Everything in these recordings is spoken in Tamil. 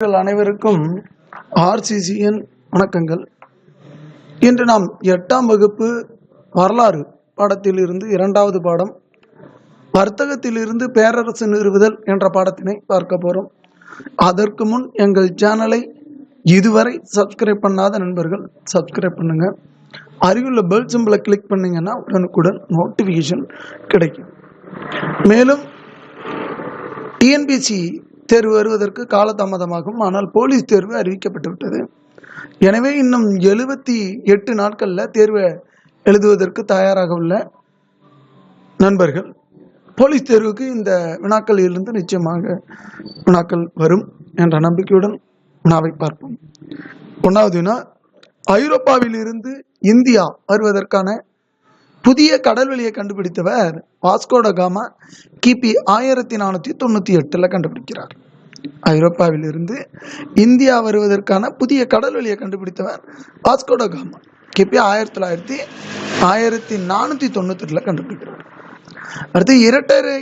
அனைவருக்கும் ஆர்சிசியின் வணக்கங்கள். இன்று நாம் 8ஆம் வகுப்பு வரலாறு பாடத்தில் இருந்து 2வது பாடம் வர்த்தகத்திலிருந்து பேரரசு நிறுவுதல் என்ற பாடத்தினை பார்க்க போறோம். அதற்கு முன் எங்கள் சேனலை இதுவரை சப்ஸ்கிரைப் பண்ணாத நண்பர்கள் சப்ஸ்கிரைப் பண்ணுங்க. அருகிலுள்ள பெல் சிம்பிளை கிளிக் பண்ணீங்கன்னா உடனுக்குடன் நோட்டிஃபிகேஷன் கிடைக்கும். மேலும் டிஎன்பிசி தேர்வு வருவதற்கு காலதாமதமாகும். ஆனால் போலீஸ் தேர்வு அறிவிக்கப்பட்டு விட்டது. எனவே இன்னும் 78 நாட்களில் தேர்வை எழுதுவதற்கு தயாராக உள்ள நண்பர்கள் போலீஸ் தேர்வுக்கு இந்த வினாக்களிலிருந்து நிச்சயமாக வினாக்கள் வரும் என்ற நம்பிக்கையுடன் வினாவை பார்ப்போம். 1வது வினா, ஐரோப்பாவில் இருந்து இந்தியா வருவதற்கான புதிய கடல்வெளியை கண்டுபிடித்தவர் வாஸ்கோ ட காமா கிபி 1498 கண்டுபிடிக்கிறார். ஐரோப்பாவில் இருந்து இந்தியா வருவதற்கான புதிய கடல்வெளியை கண்டுபிடித்தவர் வாஸ்கோ ட காமா கிபி 1498 கண்டுபிடிக்கிறார். அடுத்து இரட்டரை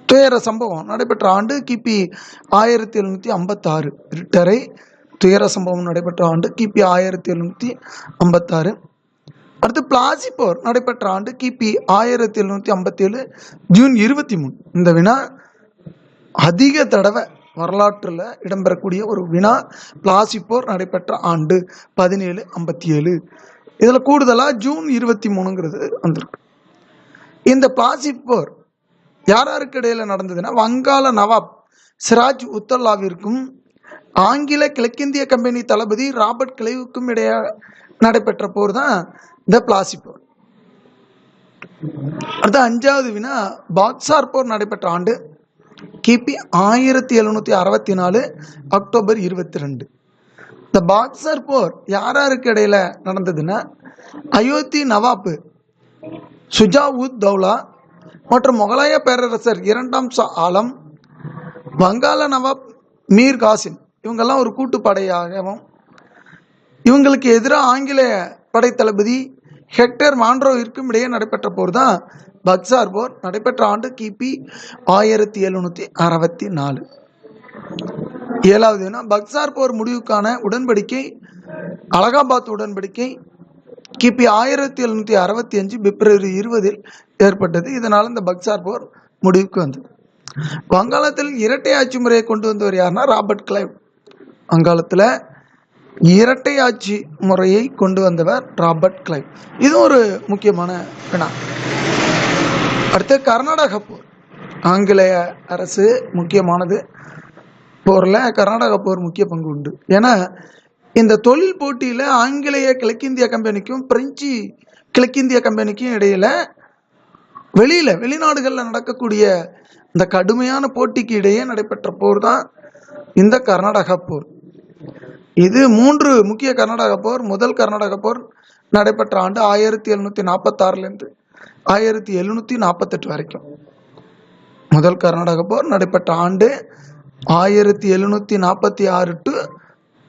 துயர சம்பவம் நடைபெற்ற ஆண்டு கிபி 1756. இரட்டரை துயர சம்பவம் நடைபெற்ற ஆண்டு கிபி 1756. அடுத்து பிளாசி போர் நடைபெற்ற ஆண்டு கிபி 1757 ஜூன் 23. இந்த வினா அதிக தடவை வரலாற்றில் இடம்பெறக்கூடிய ஒரு வினா. பிளாசி போர் நடைபெற்ற ஆண்டு 1757. இதில் கூடுதலாக ஜூன் 23ங்கிறது வந்திருக்கு. இந்த பிளாசி போர் யாருக்கு இடையில நடந்ததுன்னா, வங்காள நவாப் சிராஜ் உத்தல்லாவிற்கும் ஆங்கில கிழக்கிந்திய கம்பெனி தளபதி ராபர்ட் கிளைவுக்கும் இடையே நடைபெற்ற போர் தான் இந்த பிளாசி போர். அடுத்த 5வது வினா, பாக்சார் போர் நடைபெற்ற ஆண்டு கிபி 1764 அக்டோபர் 22. இந்த பாக்சார் போர் யாருக்கு இடையில நடந்ததுன்னா, அயோத்தி நவாப் சுஜாவுத் தௌலா மற்றும் முகலாய பேரரசர் 2ஆம் ஷா ஆலம், வங்காள நவாப் மீர் காசிம் இவங்கெல்லாம் ஒரு கூட்டுப்படையாகவும், இவங்களுக்கு எதிராக ஆங்கிலேய படைத்தளபதி ஹெக்டர் மான்ரோவிற்கும் இடையே நடைபெற்ற போர் தான் பக்சார் போர். நடைபெற்ற ஆண்டு கிபி 1764. 7வது வினா, பக்சார் போர் முடிவுக்கான உடன்படிக்கை அலகாபாத் உடன்படிக்கை கிபி 1765 பிப்ரவரி 20 ஏற்பட்டது. இதனால் இந்த பக்சார் போர் முடிவுக்கு வந்தது. வங்காளத்தில் இரட்டை ஆட்சி முறையை கொண்டு வந்தவர் யாருன்னா ராபர்ட் கிளைவ். வங்காளத்தில் இரட்டை ஆட்சி முறையை கொண்டு வந்தவர் ராபர்ட் கிளைவ். இது ஒரு முக்கியமான வினா. அடுத்து கர்நாடக போர். ஆங்கிலேய அரசு முக்கியமானது போரில் கர்நாடக போர் முக்கிய பங்கு உண்டு. ஏன்னா இந்த தொழில் போட்டியில் ஆங்கிலேய கிழக்கிந்திய கம்பெனிக்கும் பிரெஞ்சு கிழக்கிந்திய கம்பெனிக்கும் இடையில வெளிநாடுகளில் நடக்கக்கூடிய இந்த கடுமையான போட்டிக்கு இடையே நடைபெற்ற போர் தான் இந்த கர்நாடக போர். இது 3 முக்கிய கர்நாடக போர். முதல் கர்நாடக போர் நடைபெற்ற ஆண்டு 1746 1748 வரைக்கும். முதல் கர்நாடக போர் நடைபெற்ற ஆண்டு 1746 to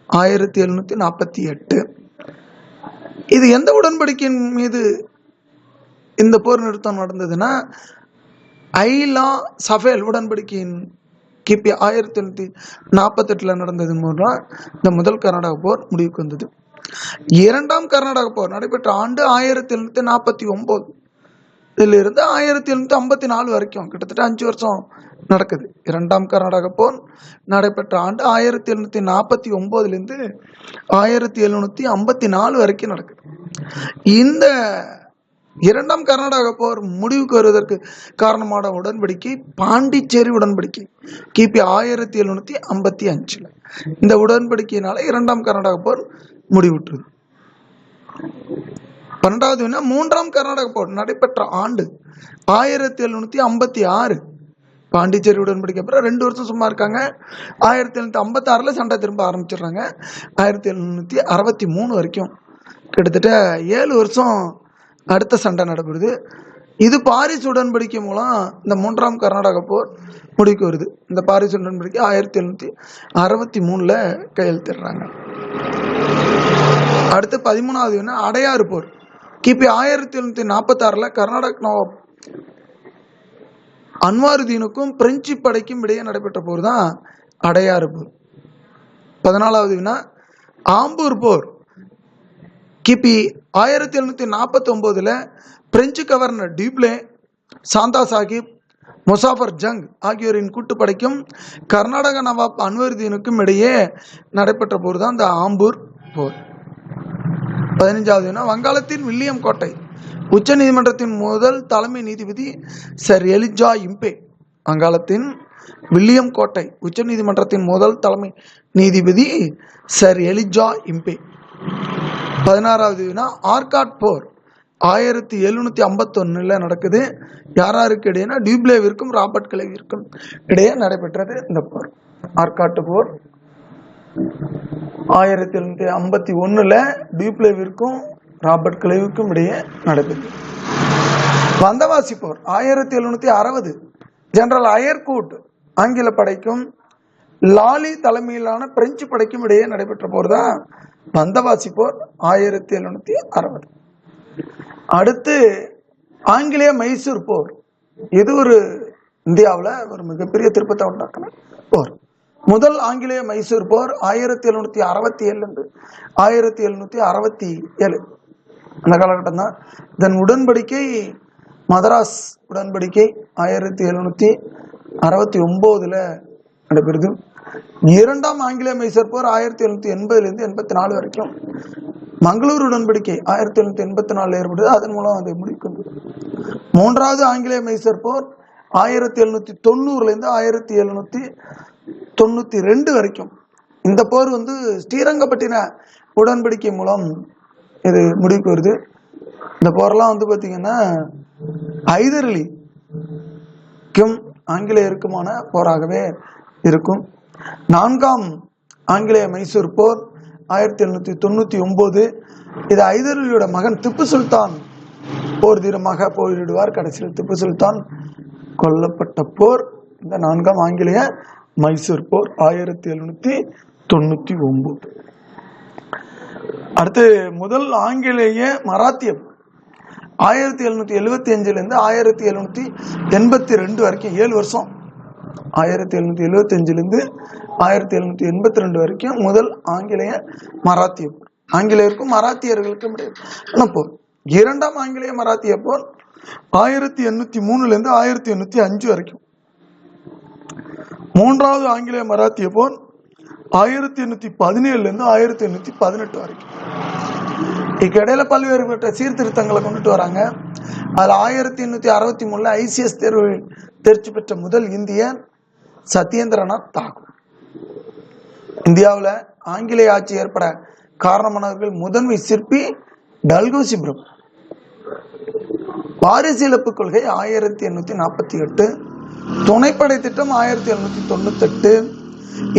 1748. இது எந்த உடன்படிக்கையின் மீது இந்த போர் நிறுத்தம் நடந்ததுன்னா, ஐலா சஃபேல் உடன்படிக்கையின் கிபி 1748 நடந்தது மூலம் இந்த முதல் கர்நாடக போர் முடிவுக்கு வந்தது. 2ஆம் கர்நாடக போர் நடைபெற்ற ஆண்டு 1749 இதிலிருந்து 1754 வரைக்கும் கிட்டத்தட்ட 5 வருஷம் நடக்குது. 2ஆம் கர்நாடக போர் நடைபெற்ற ஆண்டு 1749 1754 வரைக்கும் நடக்குது. இந்த 2ஆம் கர்நாடக போர் முடிவுக்கு வருவதற்கு காரணமான உடன்படிக்கை பாண்டிச்சேரி உடன்படிக்கை கிபி 1755. இந்த உடன்படிக்கையினால 2ஆம் கர்நாடக போர் முடிவுற்றது. 12வது வினா, 3ஆம் கர்நாடக போர் நடைபெற்ற ஆண்டு 1756. பாண்டிச்சேரி உடன்படிக்கை அப்புறம் 2 வருஷம் சும்மா இருக்காங்க. 1756 சண்டை திரும்ப ஆரம்பிச்சிடுறாங்க. 1763 வரைக்கும் கிட்டத்தட்ட 7 வருஷம் அடுத்த சண்டை நடைபெறுது. இது பாரிஸ் உடன்படிக்கை மூலம் இந்த 3ஆம் கர்நாடக போர் முடிவுக்கு வருது. இந்த பாரிஸ் உடன்படிக்கை 1763 கையெழுத்திடுறாங்க. அடுத்து 13வது வினா, அடையாறு போர் கிபி 1746 கர்நாடக நவாப் அன்வாருதீனுக்கும் பிரெஞ்சு படைக்கும் இடையே நடைபெற்ற போர் தான் அடையாறு போர். 14வது வினா, ஆம்பூர் போர் கிபி 1749 French governor Dupleix, Chanda Sahib, Muzaffar Jung ஆகியோரின் கூட்டுப்படைக்கும் கர்நாடக நவாப் அன்வருதீனுக்கும் இடையே நடைபெற்ற போர் தான் இந்த ஆம்பூர் போர். 15வது வினா, வங்காளத்தின் வில்லியம் கோட்டை உச்ச நீதிமன்றத்தின் முதல் தலைமை நீதிபதி சர் எலிஜா இம்பே. வங்காளத்தின் வில்லியம் கோட்டை உச்ச நீதிமன்றத்தின் முதல் தலைமை நீதிபதி சர் எலிஜா இம்பே. 16வது வினா, ஆர்காட் போர் 1751 நடக்குது. யாராருக்கு இடையேனா டியூப்ளேவிற்கும் ராபர்ட் கிளைவிற்கும் இடையே நடைபெற்றது இந்த போர். ஆர்காட் போர் 1751 டியூப்ளேவிற்கும் ராபர்ட் கிளைவுக்கும் இடையே நடைபெற்றது. வந்தவாசி போர் 1760 ஜெனரல் அயர்கூட் ஆங்கில படைக்கும் லாலி தலைமையிலான பிரெஞ்சு படைக்கும் இடையே நடைபெற்ற போர் தான் வந்தவாசி போர் 1760. அடுத்து ஆங்கிலேய மைசூர் போர். இது ஒரு இந்தியாவில் ஒரு மிகப்பெரிய திருப்பத்தை உண்டாக்கின போர். முதல் ஆங்கிலேய மைசூர் போர் 1767 1767 அந்த காலகட்டம் தான். இதன் உடன்படிக்கை மதராஸ் உடன்படிக்கை 1769 நடைபெறுது. இரண்டாம் ஆங்கிலேய மைசூர் போர் 1780 84 வரைக்கும். மங்களூர் உடன்படிக்கை 1784 ஏற்படுது. அதன் மூலம் அது முடிக்கும். மூன்றாவது ஆங்கிலேய மைசூர் போர் 1790 1792 வரைக்கும். இந்த போர் ஸ்ரீரங்கப்பட்டின உடன்படிக்கை மூலம் இது முடிவுக்கு வருது. இந்த போரெல்லாம் பார்த்தீங்கன்னா ஹைதர் அலிக்கும் ஆங்கிலேயருக்குமான போராகவே இருக்கும். நான்காம் ஆங்கிலேய மைசூர் போர் 1799. இது ஹைதர் அலியோட மகன் திப்பு சுல்தான் போர் தீரமாக போரிடுவார். கடைசியில் திப்பு சுல்தான் கொல்லப்பட்ட போர் இந்த நான்காம் ஆங்கிலேய மைசூர் போர் 1799. அடுத்து முதல் ஆங்கிலேய மராத்திய 1775 1782 வரைக்கும் 7 வருஷம். 1775 1782 வரைக்கும் முதல் ஆங்கிலேய மராத்திய போர். ஆங்கிலேயருக்கும் மராத்தியர்களுக்கும் இடையே போர். இரண்டாம் ஆங்கிலேய மராத்திய போர் 1803 1805 வரைக்கும். மூன்றாவது ஆங்கிலேய மராத்திய போர் 1817 1818 வரைக்கும். இடையில பல்வேறுபட்ட சீர்திருத்தங்களை கொண்டுட்டு வராங்க. அதில் 1863 ICS தேர்வில் தேர்ச்சி பெற்ற முதல் இந்தியர் சத்யேந்திரநாத் தாகூர். இந்தியாவில் ஆங்கிலேய ஆட்சி ஏற்பட காரணமானவர்கள் முதன்மை சிற்பி டல்கோசி பிரபு. வாரிசு இழப்பு கொள்கை 1848. துணைப்படை திட்டம் 1798.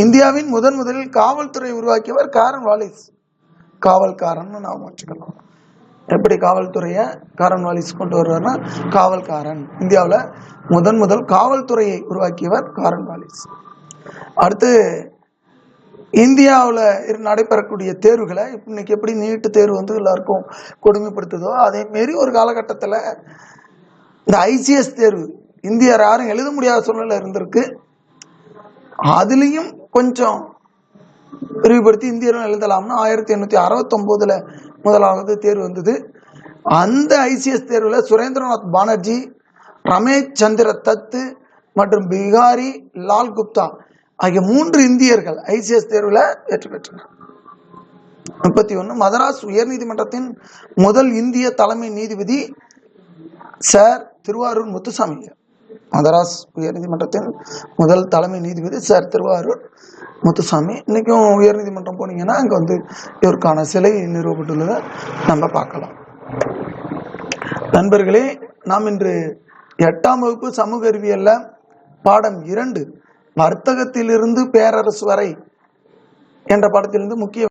இந்தியாவின் முதலில் காவல்துறை உருவாக்கியவர் காரன் வாலிஸ். காவல்காரன் நாம் வச்சுக்கலாம். எப்படி காவல்துறையை காரன் வாலிஸ் கொண்டு வருவார்னா காவல்காரன். இந்தியாவில் முதல் காவல்துறையை உருவாக்கியவர் காரன் வாலிஸ். அடுத்து இந்தியாவில் நடைபெறக்கூடிய தேர்வுகளை இன்னைக்கு எப்படி நீட்டு தேர்வு எல்லாருக்கும் கொடுமைப்படுத்துதோ அதே மாரி ஒரு காலகட்டத்தில் இந்த ICS தேர்வு இந்தியர் யாரும் எழுத முடியாத சூழ்நிலை இருந்திருக்கு. அதுலேயும் கொஞ்சம் விரிவுபடுத்தி இந்தியரும் எழுதலாம்னு 1869 முதலாவது தேர்வு வந்தது. அந்த ICS தேர்வில் சுரேந்திரநாத் பானர்ஜி, ரமேஷ் சந்திர தத்து மற்றும் பிகாரி லால் குப்தா ஆகிய 3 இந்தியர்கள் ICS தேர்வில் வெற்றி பெற்றனர். 31 மதராஸ் உயர்நீதிமன்றத்தின் முதல் இந்திய தலைமை நீதிபதி சார் திருவாரூர் முத்துசாமி. மதராஸ் உயர்நீதிமன்றத்தின் முதல் தலைமை நீதிபதி சார் திருவாரூர் முத்துசாமி. இன்னைக்கும் உயர்நீதிமன்றம் போனீங்கன்னா அங்கே இவருக்கான சிலை நிறுவப்பட்டுள்ளதை நம்ம பார்க்கலாம். நண்பர்களே, நாம் இன்று 8ஆம் வகுப்பு சமூக அறிவியல்ல பாடம் 2 வர்த்தகத்திலிருந்து பேரரசு வரை என்ற பாடத்திலிருந்து முக்கிய